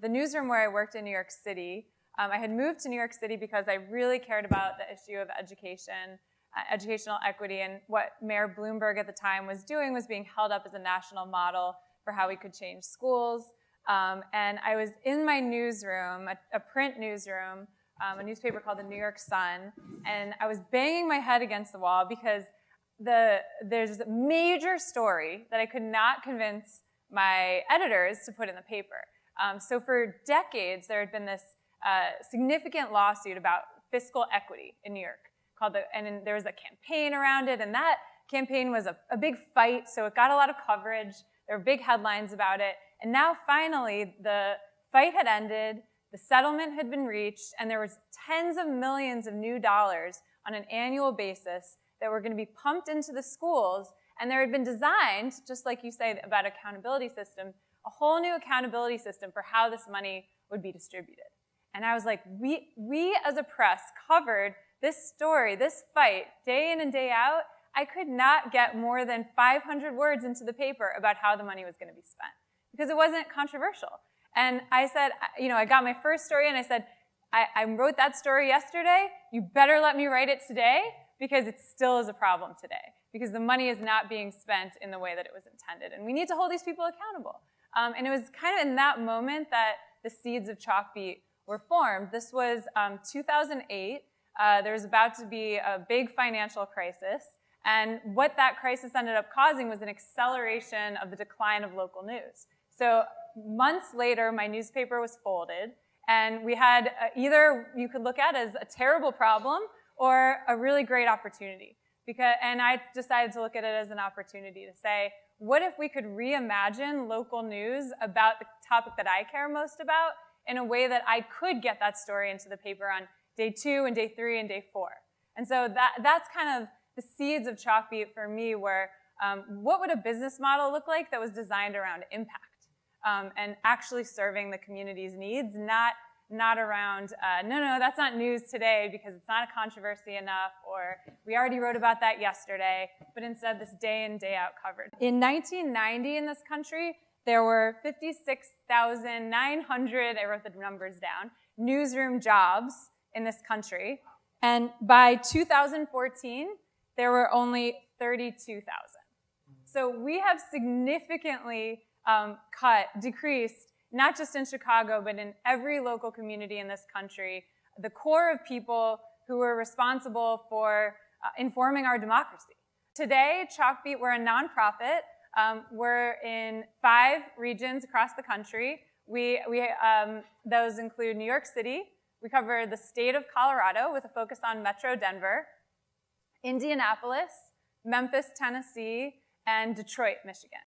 the newsroom where I worked in New York City. I had moved to New York City because I really cared about the issue of education, educational equity, and what Mayor Bloomberg at the time was doing was being held up as a national model for how we could change schools. And I was in my newsroom, a print newsroom, a newspaper called the New York Sun, and I was banging my head against the wall because there's a major story that I could not convince my editors to put in the paper. So for decades, there had been this significant lawsuit about fiscal equity in New York, and there was a campaign around it, and that campaign was a big fight, so it got a lot of coverage. There were big headlines about it, and now finally the fight had ended, the settlement had been reached, and there was tens of millions of new dollars on an annual basis that were going to be pumped into the schools, and there had been designed, just like you say about accountability system, a whole new accountability system for how this money would be distributed. And I was like, we as a press covered this story, this fight, day in and day out. I could not get more than 500 words into the paper about how the money was going to be spent because it wasn't controversial. And I said, I got my first story and I said, I wrote that story yesterday. You better let me write it today because it still is a problem today because the money is not being spent in the way that it was intended. And we need to hold these people accountable. And it was kind of in that moment that the seeds of Chalkbeat were formed. This was 2008. There was about to be a big financial crisis. And what that crisis ended up causing was an acceleration of the decline of local news. So months later, my newspaper was folded. And we had either you could look at as a terrible problem or a really great opportunity. And I decided to look at it as an opportunity to say, what if we could reimagine local news about the topic that I care most about in a way that I could get that story into the paper on day 2 and day 3 and day 4. And so that's kind of the seeds of Chalkbeat for me were what would a business model look like that was designed around impact and actually serving the community's needs, not around, no, that's not news today because it's not a controversy enough, or we already wrote about that yesterday, but instead this day in, day out coverage. In 1990 in this country, there were 56,900, I wrote the numbers down, newsroom jobs in this country. And by 2014, there were only 32,000. So we have significantly decreased, not just in Chicago, but in every local community in this country, the core of people who were responsible for informing our democracy. Today, Chalkbeat, we're a nonprofit. We're in 5 regions across the country. Those include New York City. We cover the state of Colorado with a focus on Metro Denver, Indianapolis, Memphis, Tennessee, and Detroit, Michigan.